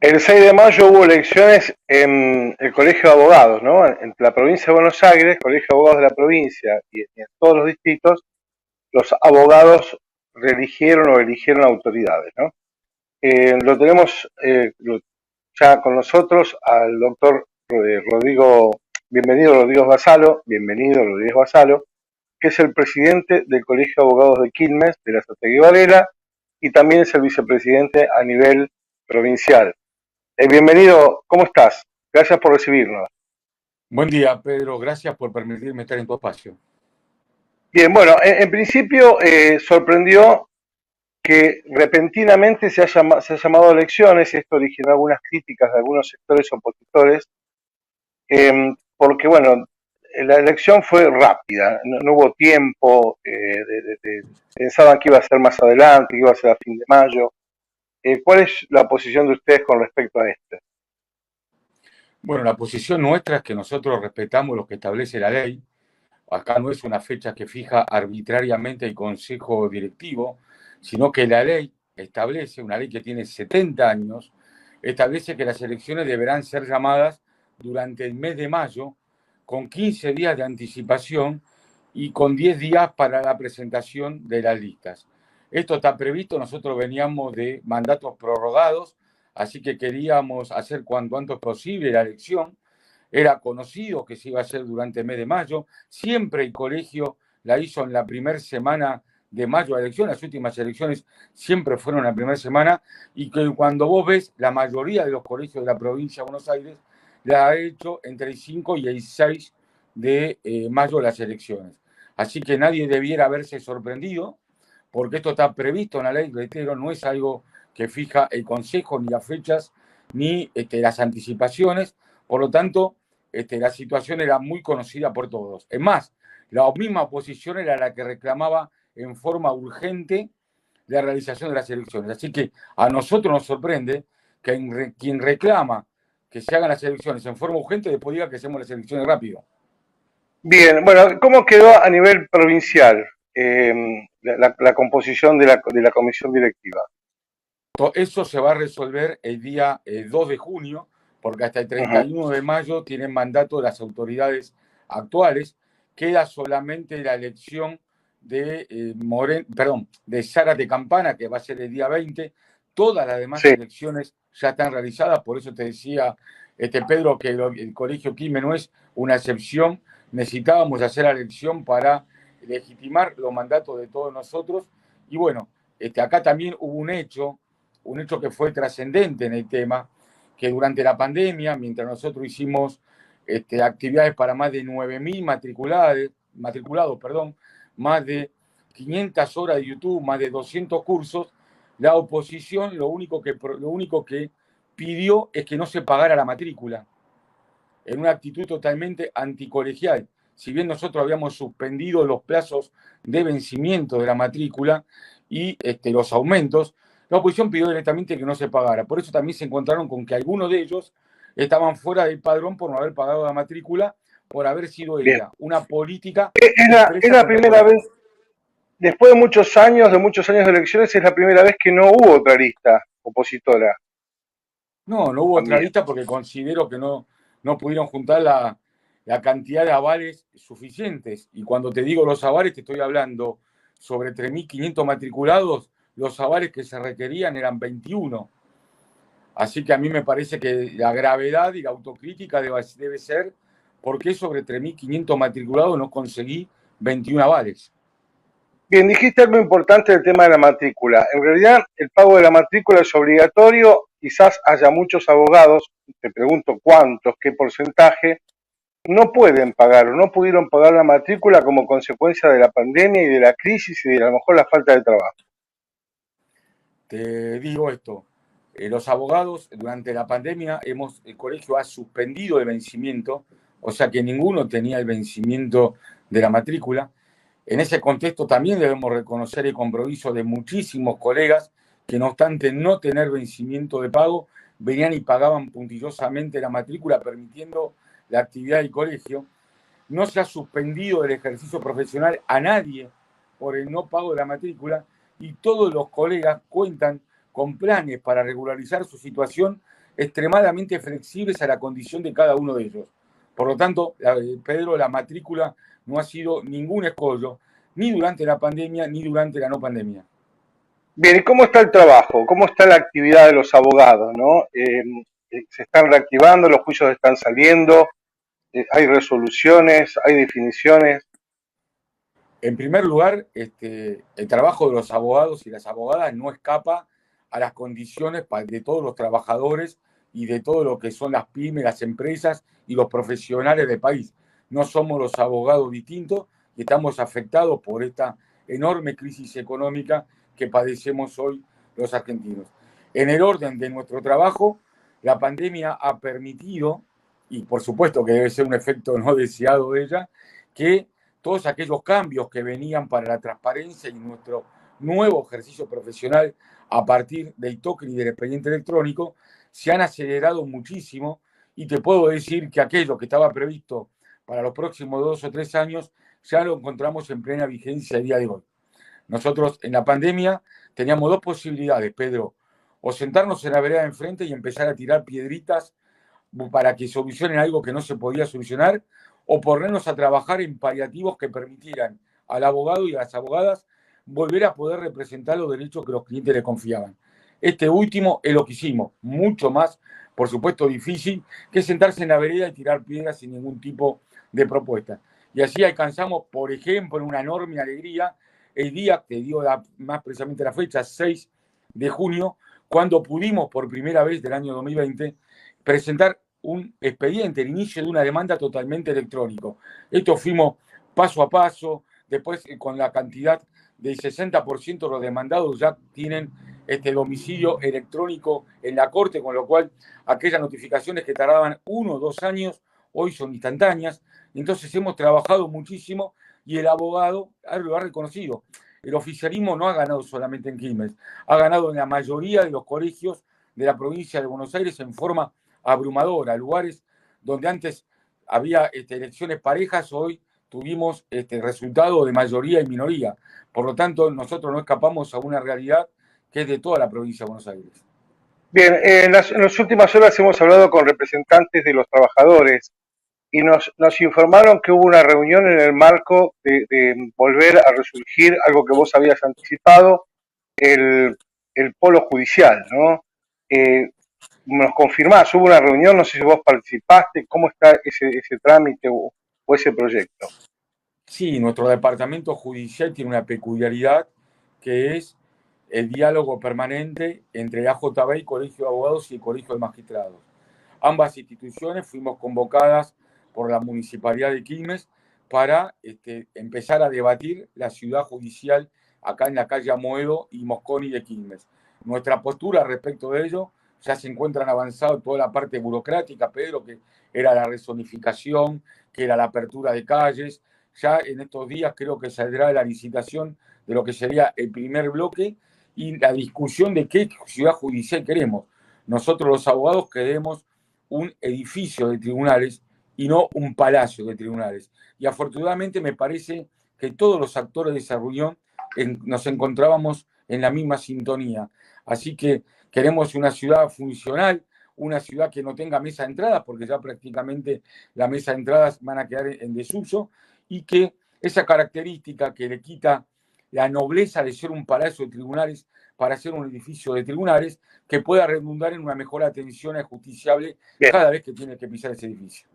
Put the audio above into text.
El 6 de mayo hubo elecciones en el Colegio de Abogados, ¿no? En la provincia de Buenos Aires, Colegio de Abogados de la provincia y en todos los distritos, los abogados reeligieron o eligieron autoridades, ¿no? Lo tenemos ya con nosotros al doctor Rodrigo, bienvenido Rodrigo Basalo, que es el presidente del Colegio de Abogados de Quilmes, de la Santiago y Varela, y también es el vicepresidente a nivel provincial. Bienvenido, ¿cómo estás? Gracias por recibirnos. Buen día, Pedro. Gracias por permitirme estar en tu espacio. Bien, bueno, en principio sorprendió que repentinamente se ha llamado a elecciones y esto originó algunas críticas de algunos sectores opositores, porque, bueno, la elección fue rápida, no hubo tiempo, pensaban que iba a ser más adelante, que iba a ser a fin de mayo. ¿Cuál es la posición de ustedes con respecto a esto? Bueno, la posición nuestra es que nosotros respetamos lo que establece la ley. Acá no es una fecha que fija arbitrariamente el Consejo Directivo, sino que la ley establece, una ley que tiene 70 años, establece que las elecciones deberán ser llamadas durante el mes de mayo, con 15 días de anticipación y con 10 días para la presentación de las listas. Esto está previsto, nosotros veníamos de mandatos prorrogados, así que queríamos hacer cuanto antes posible la elección. Era conocido que se iba a hacer durante el mes de mayo. Siempre el colegio la hizo en la primera semana de mayo la elección. Las últimas elecciones siempre fueron en la primera semana. Y que cuando vos ves, la mayoría de los colegios de la provincia de Buenos Aires la ha hecho entre el 5 y el 6 de mayo las elecciones. Así que nadie debiera haberse sorprendido, porque esto está previsto en la ley, reitero, no es algo que fija el Consejo, ni las fechas, ni las anticipaciones. Por lo tanto, la situación era muy conocida por todos. Es más, la misma oposición era la que reclamaba en forma urgente la realización de las elecciones. Así que a nosotros nos sorprende que quien reclama que se hagan las elecciones en forma urgente después diga que hacemos las elecciones rápido. Bien, bueno, ¿cómo quedó a nivel provincial la composición de la comisión directiva? Eso se va a resolver el día 2 de junio, porque hasta el Ajá. 31 de mayo tienen mandato las autoridades actuales. Queda solamente la elección de, de Zárate Campana, que va a ser el día 20. Todas las demás Sí, elecciones ya están realizadas, por eso te decía, Pedro, que el Colegio Quilmes no es una excepción. Necesitábamos hacer la elección para legitimar los mandatos de todos nosotros. Y bueno, acá también hubo un hecho que fue trascendente en el tema, que durante la pandemia, mientras nosotros hicimos actividades para más de 9.000 matriculados, más de 500 horas de YouTube, más de 200 cursos, la oposición lo único que pidió es que no se pagara la matrícula, en una actitud totalmente anticolegial. Si bien nosotros habíamos suspendido los plazos de vencimiento de la matrícula y los aumentos, la oposición pidió directamente que no se pagara. Por eso también se encontraron con que algunos de ellos estaban fuera del padrón por no haber pagado la matrícula, por haber sido bien. ella una política Es expresa la contra el primera vez, colegio. después de muchos años de elecciones, es la primera vez que no hubo otra lista opositora No, no hubo otra también. lista porque considero que no pudieron juntar la cantidad de avales suficientes. Y cuando te digo los avales, te estoy hablando sobre 3.500 matriculados, los avales que se requerían eran 21. Así que a mí me parece que la gravedad y la autocrítica debe ser por qué sobre 3.500 matriculados no conseguí 21 avales. Bien, dijiste algo importante del tema de la matrícula. En realidad, el pago de la matrícula es obligatorio. Quizás haya muchos abogados, te pregunto cuántos, qué porcentaje, no pueden pagar o no pudieron pagar la matrícula como consecuencia de la pandemia y de la crisis y de a lo mejor la falta de trabajo. Te digo esto, los abogados durante la pandemia el colegio ha suspendido el vencimiento, o sea que ninguno tenía el vencimiento de la matrícula. En ese contexto también debemos reconocer el compromiso de muchísimos colegas que no obstante no tener vencimiento de pago, venían y pagaban puntillosamente la matrícula, permitiendo la actividad del colegio. No se ha suspendido el ejercicio profesional a nadie por el no pago de la matrícula y todos los colegas cuentan con planes para regularizar su situación extremadamente flexibles a la condición de cada uno de ellos. Por lo tanto, Pedro, la matrícula no ha sido ningún escollo, ni durante la pandemia, ni durante la no pandemia. Bien, ¿y cómo está el trabajo? ¿Cómo está la actividad de los abogados, no? ¿Se están reactivando? ¿Los juicios están saliendo? ¿Hay resoluciones? ¿Hay definiciones? En primer lugar, el trabajo de los abogados y las abogadas no escapa a las condiciones de todos los trabajadores y de todo lo que son las pymes, las empresas y los profesionales del país. No somos los abogados distintos y estamos afectados por esta enorme crisis económica que padecemos hoy los argentinos. En el orden de nuestro trabajo, la pandemia ha permitido, y por supuesto que debe ser un efecto no deseado de ella, que todos aquellos cambios que venían para la transparencia y nuestro nuevo ejercicio profesional a partir del token y del expediente electrónico se han acelerado muchísimo, y te puedo decir que aquello que estaba previsto para los próximos 2 o 3 años ya lo encontramos en plena vigencia el día de hoy. Nosotros en la pandemia teníamos 2 posibilidades, Pedro: o sentarnos en la vereda de enfrente y empezar a tirar piedritas para que solucionen algo que no se podía solucionar, o ponernos a trabajar en paliativos que permitieran al abogado y a las abogadas volver a poder representar los derechos que los clientes le confiaban. Este último es lo que hicimos, mucho más, por supuesto, difícil que sentarse en la vereda y tirar piedras sin ningún tipo de propuesta. Y así alcanzamos, por ejemplo, en una enorme alegría, el día, te digo más precisamente la fecha, 6 de junio, cuando pudimos por primera vez del año 2020 presentar un expediente, el inicio de una demanda totalmente electrónico. Esto fuimos paso a paso, después con la cantidad del 60% de los demandados ya tienen domicilio electrónico en la Corte, con lo cual aquellas notificaciones que tardaban 1 o 2 años hoy son instantáneas. Entonces hemos trabajado muchísimo y el abogado lo ha reconocido. El oficialismo no ha ganado solamente en Quilmes, ha ganado en la mayoría de los colegios de la provincia de Buenos Aires en forma abrumadora. Lugares donde antes había elecciones parejas, hoy tuvimos resultado de mayoría y minoría. Por lo tanto, nosotros no escapamos a una realidad que es de toda la provincia de Buenos Aires. Bien, en las últimas horas hemos hablado con representantes de los trabajadores y nos informaron que hubo una reunión en el marco de volver a resurgir algo que vos habías anticipado, el polo judicial, ¿no? Nos confirmás, hubo una reunión, no sé si vos participaste, ¿cómo está ese trámite o ese proyecto? Sí, nuestro departamento judicial tiene una peculiaridad que es el diálogo permanente entre AJB y Colegio de Abogados y el Colegio de Magistrados. Ambas instituciones fuimos convocadas por la Municipalidad de Quilmes para empezar a debatir la ciudad judicial acá en la calle Amoedo y Mosconi de Quilmes. Nuestra postura respecto de ello ya se encuentran avanzado toda la parte burocrática, Pedro, que era la rezonificación, que era la apertura de calles. Ya en estos días creo que saldrá la licitación de lo que sería el primer bloque y la discusión de qué ciudad judicial queremos. Nosotros los abogados queremos un edificio de tribunales y no un palacio de tribunales. Y afortunadamente me parece que todos los actores de esa reunión nos encontrábamos en la misma sintonía. Así que queremos una ciudad funcional, una ciudad que no tenga mesa de entradas, porque ya prácticamente las mesas de entradas van a quedar en desuso, y que esa característica que le quita la nobleza de ser un palacio de tribunales para ser un edificio de tribunales, que pueda redundar en una mejor atención al justiciable Bien, cada vez que tiene que pisar ese edificio.